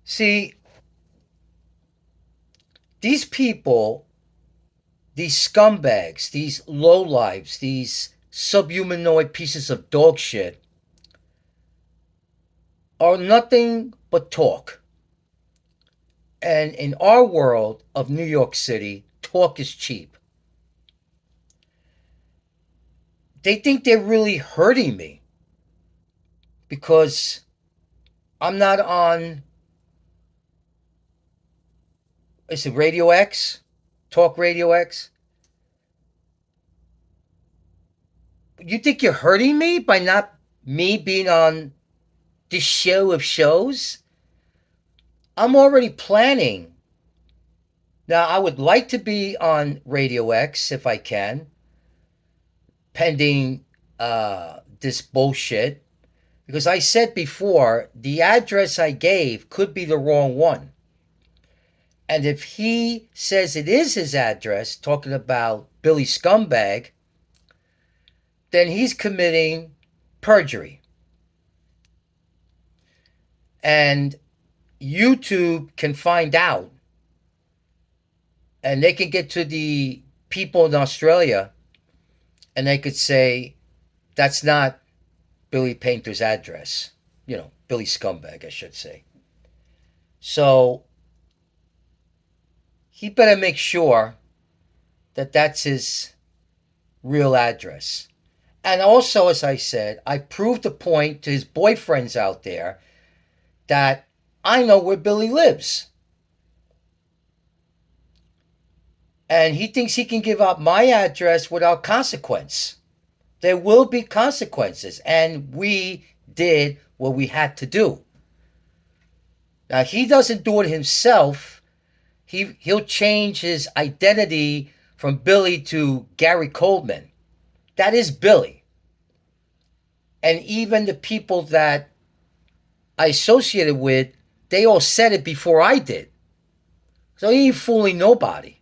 See, these people, these scumbags, these lowlives, these subhumanoid pieces of dog shit are nothing but talk. And in our world of New York City, talk is cheap. They think they're really hurting me because I'm not on, is it Radio X? Talk Radio X? You think you're hurting me by not me being on this show of shows? I'm already planning. Now, I would like to be on Radio X if I can, pending this bullshit. Because I said before, the address I gave could be the wrong one. And if he says it is his address, talking about Billy Scumbag, then he's committing perjury. And YouTube can find out, and they can get to the people in Australia, and they could say, that's not Billy Painter's address. Billy Scumbag, I should say. So he better make sure that that's his real address. And also, as I said, I proved the point to his boyfriends out there that I know where Billy lives. And he thinks he can give out my address without consequence. There will be consequences, and we did what we had to do. Now, he doesn't do it himself. He'll change his identity from Billy to Gary Coleman. That is Billy. And even the people that I associated with, they all said it before I did. So he ain't fooling nobody.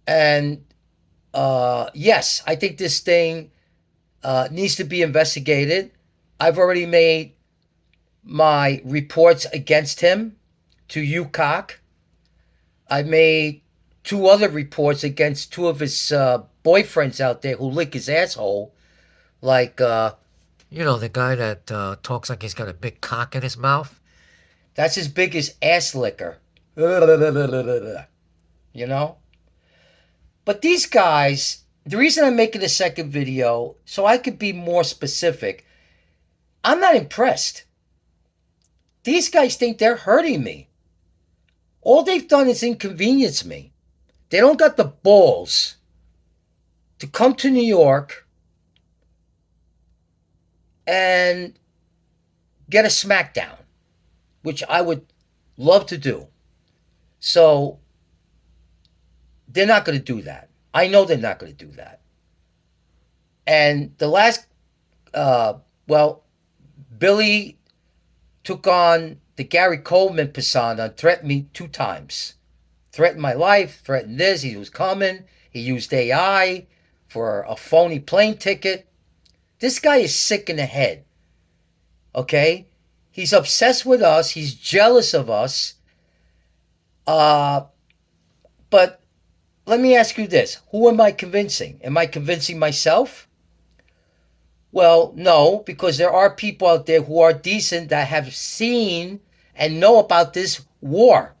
And yes, I think this thing needs to be investigated. I've already made my reports against him to UCOC. I made 2 other reports against 2 of his boyfriends out there who lick his asshole. Like, the guy that talks like he's got a big cock in his mouth. That's his biggest ass licker. You know? But these guys, the reason I'm making a second video, so I could be more specific, I'm not impressed. These guys think they're hurting me. All they've done is inconvenience me. They don't got the balls to come to New York and get a smackdown, which I would love to do. So they're not going to do that. I know they're not going to do that. And the last, Billy took on the Gary Coleman persona and threatened me 2 times. Threatened my life, threatened this. He was coming. He used AI for a phony plane ticket. This guy is sick in the head. Okay? He's obsessed with us. He's jealous of us. But let me ask you this. Who am I convincing? Am I convincing myself? Well, no, because there are people out there who are decent that have seen and know about this war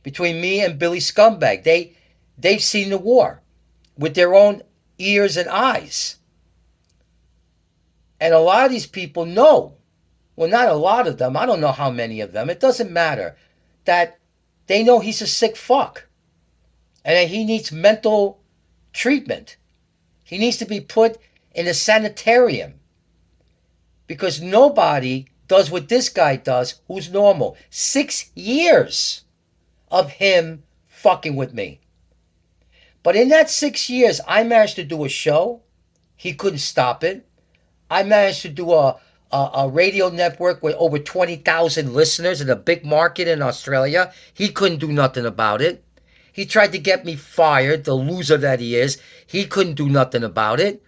between me and Billy Scumbag. They've seen the war with their own ears and eyes. And a lot of these people know, well, not a lot of them, I don't know how many of them, it doesn't matter, that they know he's a sick fuck and that he needs mental treatment. He needs to be put in a sanitarium because nobody does what this guy does who's normal. 6 years of him fucking with me. But in that 6 years, I managed to do a show. He couldn't stop it. I managed to do a radio network with over 20,000 listeners in a big market in Australia. He couldn't do nothing about it. He tried to get me fired, the loser that he is. He couldn't do nothing about it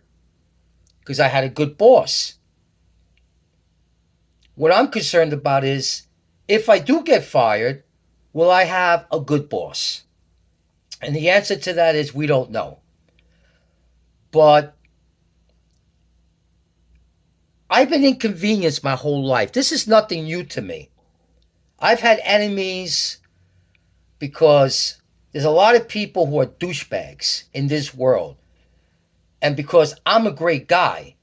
because I had a good boss. What I'm concerned about is, if I do get fired, will I have a good boss? And the answer to that is we don't know. But I've been inconvenienced my whole life. This is nothing new to me. I've had enemies because there's a lot of people who are douchebags in this world. And because I'm a great guy,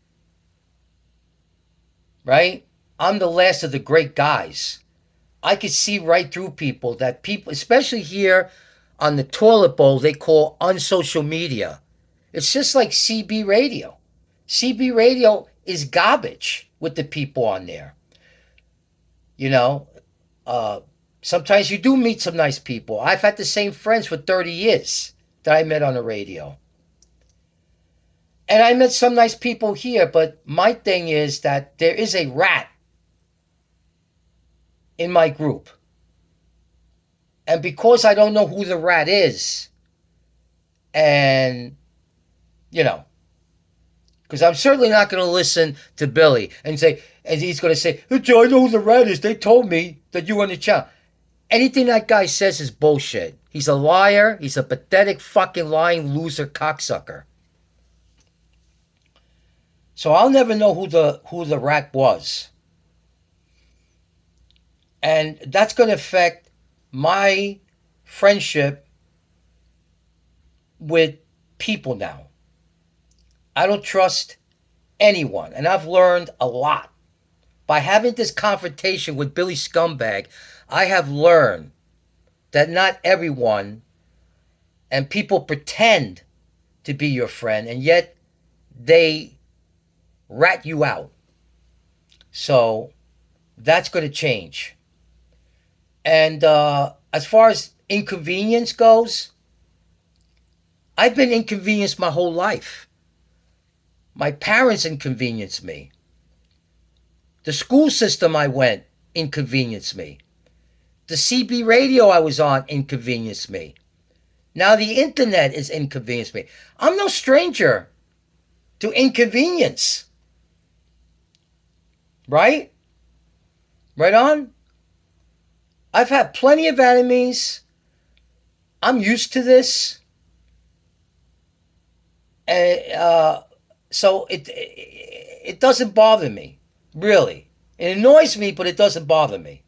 right? I'm the last of the great guys. I could see right through people, that people, especially here on the toilet bowl, they call unsocial media. It's just like CB radio. CB radio is garbage with the people on there. You know, sometimes you do meet some nice people. I've had the same friends for 30 years that I met on the radio. And I met some nice people here, but my thing is that there is a rat in my group. And because I don't know who the rat is, and, you know, because I'm certainly not going to listen to Billy and say, and he's going to say, hey, Joe, I know who the rat is. They told me that you were on the channel. Anything that guy says is bullshit. He's a liar. He's a pathetic fucking lying loser cocksucker. So I'll never know who the rat was. And that's going to affect my friendship with people now. I don't trust anyone. And I've learned a lot. By having this confrontation with Billy Scumbag, I have learned that not everyone, and people pretend to be your friend, and yet they rat you out. So that's going to change. And as far as inconvenience goes, I've been inconvenienced my whole life. My parents inconvenienced me. The school system I went inconvenienced me. The CB radio I was on inconvenienced me. Now the internet is inconvenienced me. I'm no stranger to inconvenience. Right? Right on? I've had plenty of enemies. I'm used to this. And so it doesn't bother me, really. It annoys me, but it doesn't bother me.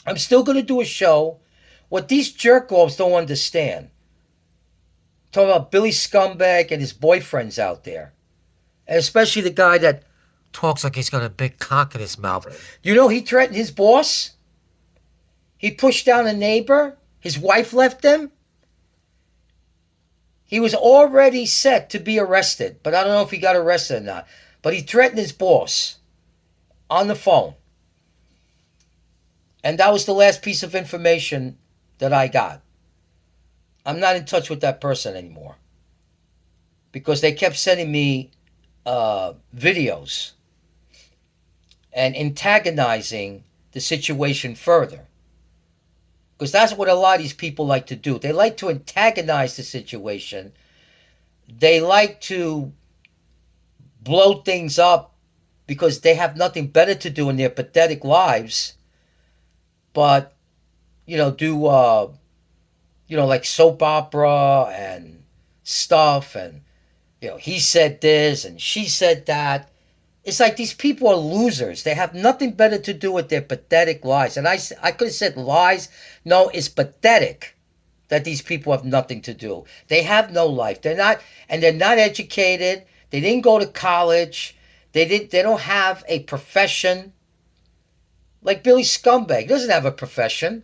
I'm still going to do a show. What these jerk-offs don't understand, talking about Billy Scumbag and his boyfriends out there, and especially the guy that talks like he's got a big cock in his mouth. You know, he threatened his boss. He pushed down a neighbor. His wife left him. He was already set to be arrested, but I don't know if he got arrested or not. But he threatened his boss on the phone. And that was the last piece of information that I got. I'm not in touch with that person anymore. Because they kept sending me videos and antagonizing the situation further. Because that's what a lot of these people like to do. They like to antagonize the situation. They like to blow things up because they have nothing better to do in their pathetic lives. But, you know, do, like soap opera and stuff. And, he said this and she said that. It's like these people are losers. They have nothing better to do with their pathetic lives. And I could have said lies. No, it's pathetic that these people have nothing to do. They have no life. They're not educated. They didn't go to college. They don't have a profession. Like Billy Scumbag doesn't have a profession.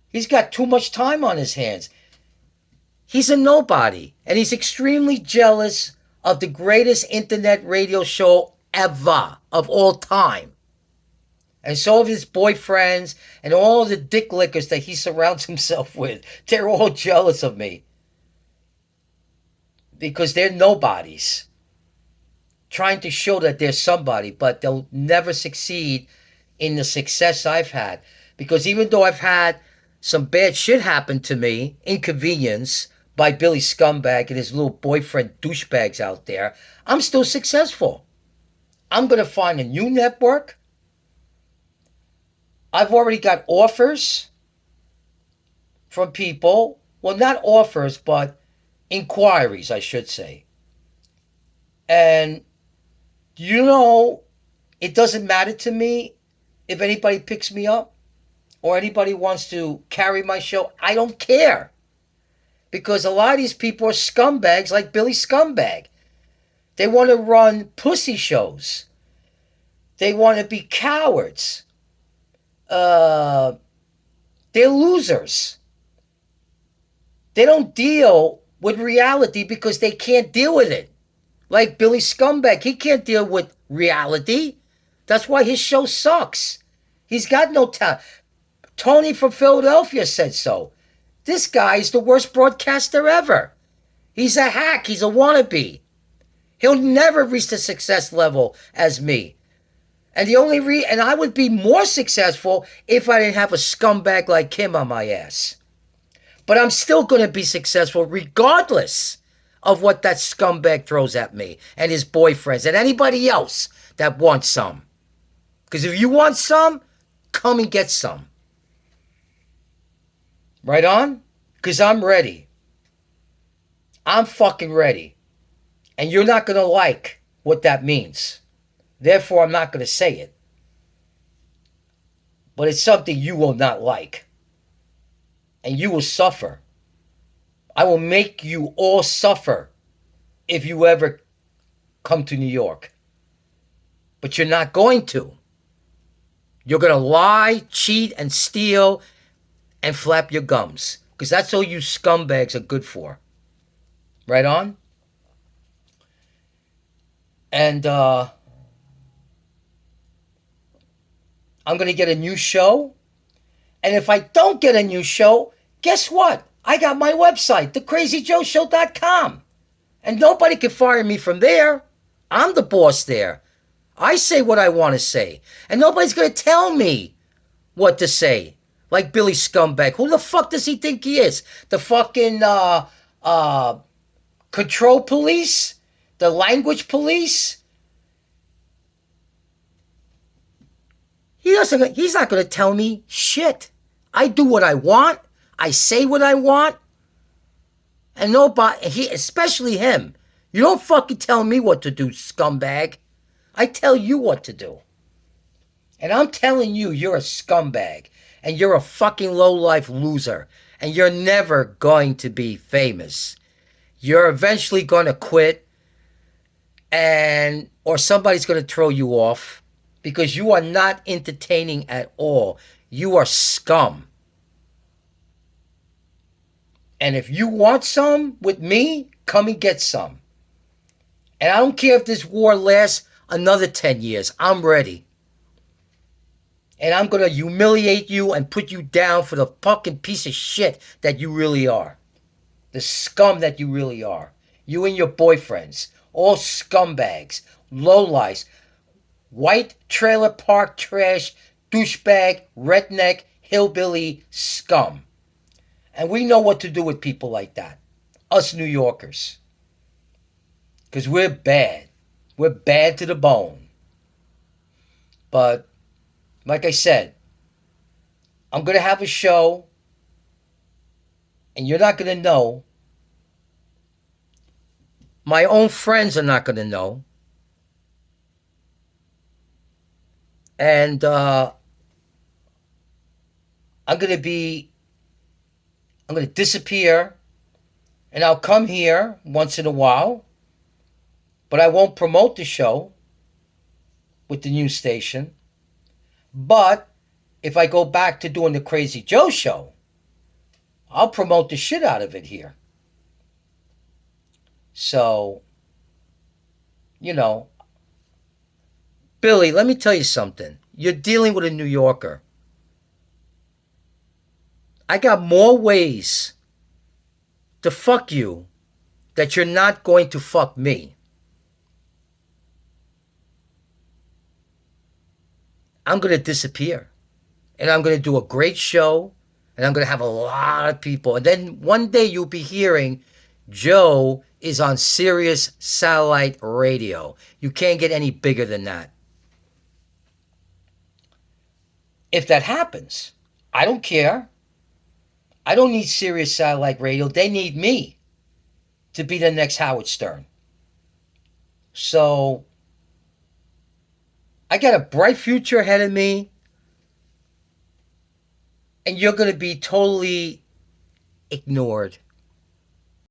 He's got too much time on his hands. He's a nobody. And he's extremely jealous of the greatest internet radio show ever of all time. And so of his boyfriends and all the dick lickers that he surrounds himself with. They're all jealous of me. Because they're nobodies. Trying to show that they're somebody, but they'll never succeed in the success I've had. Because even though I've had some bad shit happen to me, inconvenience, by Billy Scumbag and his little boyfriend douchebags out there, I'm still successful. I'm going to find a new network. I've already got offers from people. Well, not offers, but inquiries, I should say. And, you know, it doesn't matter to me if anybody picks me up or anybody wants to carry my show. I don't care. Because a lot of these people are scumbags like Billy Scumbag. They want to run pussy shows. They want to be cowards. They're losers. They don't deal with reality because they can't deal with it. Like Billy Scumbag, he can't deal with reality. That's why his show sucks. He's got no talent. Tony from Philadelphia said so. This guy is the worst broadcaster ever. He's a hack. He's a wannabe. He'll never reach the success level as me. And and I would be more successful if I didn't have a scumbag like him on my ass. But I'm still going to be successful regardless of what that scumbag throws at me and his boyfriends and anybody else that wants some. Because if you want some, come and get some. Right on? Because I'm ready. I'm fucking ready. And you're not going to like what that means. Therefore, I'm not going to say it. But it's something you will not like. And you will suffer. I will make you all suffer if you ever come to New York. But you're not going to. You're going to lie, cheat, and steal, and flap your gums. Because that's all you scumbags are good for. Right on? And I'm going to get a new show. And if I don't get a new show, guess what? I got my website, thecrazyjoeshow.com. And nobody can fire me from there. I'm the boss there. I say what I want to say. And nobody's going to tell me what to say. Like Billy Scumbag. Who the fuck does he think he is? The fucking control police? The language police? He's not going to tell me shit. I do what I want. I say what I want. And nobody, especially him. You don't fucking tell me what to do, scumbag. I tell you what to do. And I'm telling you, you're a scumbag. And you're a fucking low-life loser. And you're never going to be famous. You're eventually going to quit. Or somebody's going to throw you off. Because you are not entertaining at all. You are scum. And if you want some with me, come and get some. And I don't care if this war lasts another 10 years. I'm ready. And I'm going to humiliate you and put you down for the fucking piece of shit that you really are. The scum that you really are. You and your boyfriends. All scumbags. Lowlifes. White trailer park trash. Douchebag. Redneck. Hillbilly. Scum. And we know what to do with people like that. Us New Yorkers. Because we're bad. We're bad to the bone. But, like I said, I'm going to have a show. And you're not going to know. My own friends are not going to know. And I'm going to disappear. And I'll come here once in a while. But I won't promote the show with the new station. But if I go back to doing the Crazy Joe show, I'll promote the shit out of it here. So, you know, Billy, let me tell you something. You're dealing with a New Yorker. I got more ways to fuck you that you're not going to fuck me. I'm going to disappear. And I'm going to do a great show. And I'm going to have a lot of people. And then one day you'll be hearing Joe is on Sirius Satellite Radio. You can't get any bigger than that. if that happens. I don't care. I don't need Sirius Satellite Radio. They need me to be the next Howard Stern. So I got a bright future ahead of me, and you're going to be totally ignored.